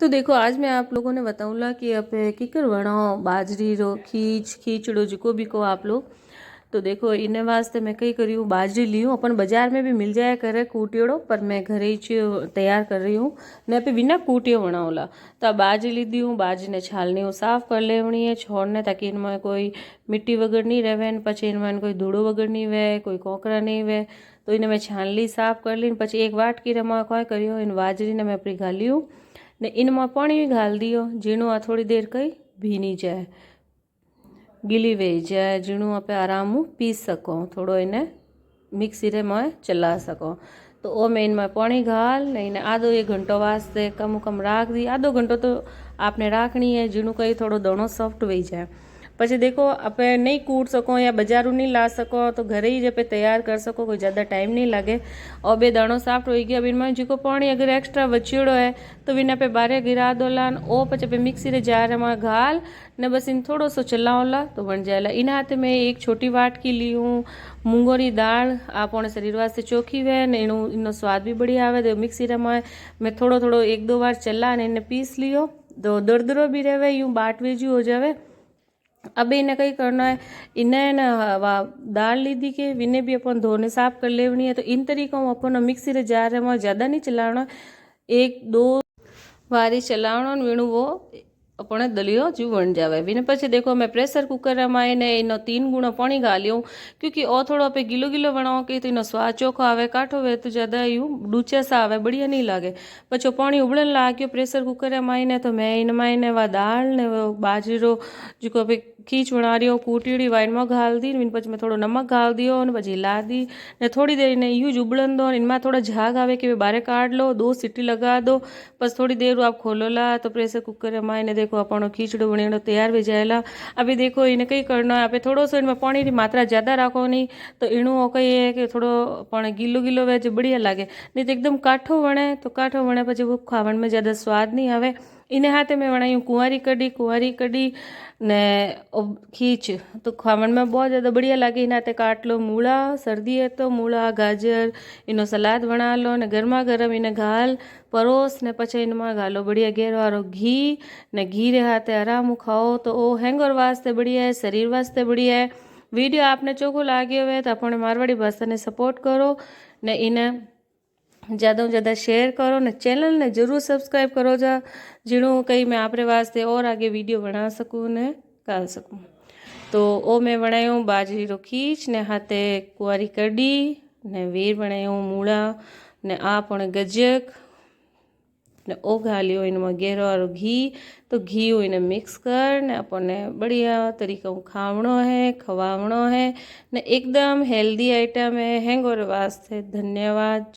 तो देखो आज मैं आप लोगों ने बताऊँगा कि आप किकर वणाओ बाजरी रो खीचड़ो जिको भी को आप लोग। तो देखो इन्हें वास्ते मैं कई करी हूँ बाजरी ली हूँ अपन बाजार में भी मिल जाया करे कूटियोड़ो पर मैं घरे ही तैयार कर रही हूँ ने पे बिना कूटियो बनाओला। तो बाजरी ली दी हूँ बाजरी ने छालनी हूँ साफ कर लेवनी है छोड़ने ताकि इनमें कोई मिट्टी वगैरह नहीं रहे पछी इनमें कोई धूड़ो वगैरह नहीं वे कोई कोकरा नहीं वे। तो इन्हें मैं छान ली साफ कर ली पछी एक वाटकी रमा क्या करियो इन बाजरी ने मैं अपनी घाली हूँ ने इनमें पानी भी घाल दियो जीणु आ थोड़ी देर कई भीनी जाए गीली वही जाए जीणु आप आराम पीस सको थोड़ो इन्हें मिक्सी रे में चला सको। तो ओ मैं इनमें पानी घाल ने इन्हें आधो एक घंटो वास्ते कम राख दी आधो घंटो तो आपने राखनी है जीणु कई थोड़ो दोनों सॉफ्ट वही जाए। પછી देखो आप नहीं कूट सको या बाजारू नहीं ला सको तो घरे ही जब तैयार कर सको कोई ज़्यादा टाइम नहीं लगे। और बे दाणो साफ्ट हो गया अब इनमें जो पानी अगर एक्स्ट्रा बचियोड़ो है तो बिना पे बारे गिरा दोलान ओ पचे पे मिक्सी रे जार में घाल ने बस इन थोड़ो सो चलाओला तो बन जाएला। इन हाथे में एक छोटी वाटकी ली हूँ मूंगोरी दाल आपने शरीर वास्ते चोखी वे ने इनो स्वाद भी बढ़िया आवे। तो मिक्सी रे में मैं थोड़ो थोड़ो एक दो बार चला ने इन्हें पीस लियो तो दरदरो भी रहे यूँ बाट वेजू हो जावे। अब इन्हें कई करना है इन्हें ना दाल ली दी के इन्हें भी अपन धोने साफ कर लेवनी है। तो इन तरीकों अपन मिक्सी रे जार में ज़्यादा नहीं चलाना एक दो बारी चलावनो वीणु वो अपने दलियो जो बन जावे। विने पछे देखो मैं प्रेशर कुकर में ने इनो 3 गुणा पानी घालियो क्योंकि ओ थोड़ो पे गिलो गिलो बनाओ कि तो इनो स्वाद चोखो आवे काठो वे तो ज़्यादा यूँ डूचा सा आवे बढ़िया नहीं लागे। पछो पानी उबलन लाग्यो प्रेशर कुकर में ने तो मैं इनमें वा दाल ने वो बाजरो जो पे खीच बना रही हो कूटीड़ी वाइन में घाल दी इन पछ में थोड़ो नमक घाल दियो ने पछी हिला दी ने थोड़ी देर इन्हें यूज उबलन दो इनमें थोड़ा झाग आवे कि बाहर काट लो 2 सीटी लगा दो बस थोड़ी देर आप खोलो ला तो प्रेशर कुकर में इन्हें देखो अपन खीचड़ो बनेड़ो तैयार हो जाएला। अभी देखो इन्हें कई करना है आप थोड़ो सो इनमें पानी की मात्रा ज़्यादा राखो नहीं तो इणु कई है कि थोड़ो अपन गीलो गीलो वे जो बढ़िया लगे नहीं तो एकदम काठो बने तो काठो बने पछी वो खावन में ज़्यादा स्वाद नहीं आवे। इन्हें हाथे में बनाई कुंवारी कड़ी ने खींच तो खावन में बहुत ज़्यादा बढ़िया लगे। इन हाथे काट लो मूला सर्दी है तो मूला गाजर इनो सलाद बना लो ने गर्मा गर्म इन्हें घाल परोस ने पछे इनमें घालो बढ़िया घेर वारो घी ने घी रे हाथे आराम खाओ तो ओ हैंगर वास्ते बढ़िया है शरीर वास्ते बढ़िया है। वीडियो आपने चोखो लागे हुए तो अपने मारवाड़ी भाषा ने सपोर्ट करो ने इन्हें ज़्यादा से ज़्यादा शेयर करो ने चैनल ने जरूर सब्सक्राइब करो जा जीणु कहीं मैं आपरे वास्ते और आगे वीडियो बना सकूँ ने कर सकूँ। तो ओ मैं बनायूँ बाजरी रो खीच ने हाथे कुंवारी कड़ी ने वीर बनायूँ मूला ने आपने गजक ने ओ घालियो इनमें घेरो वारो घी तो घी इन्हें मिक्स कर ने अपने बढ़िया तरीका खावणो है खवावणो है ने एकदम हेल्दी आइटम है हैंगओवर वास्ते। धन्यवाद।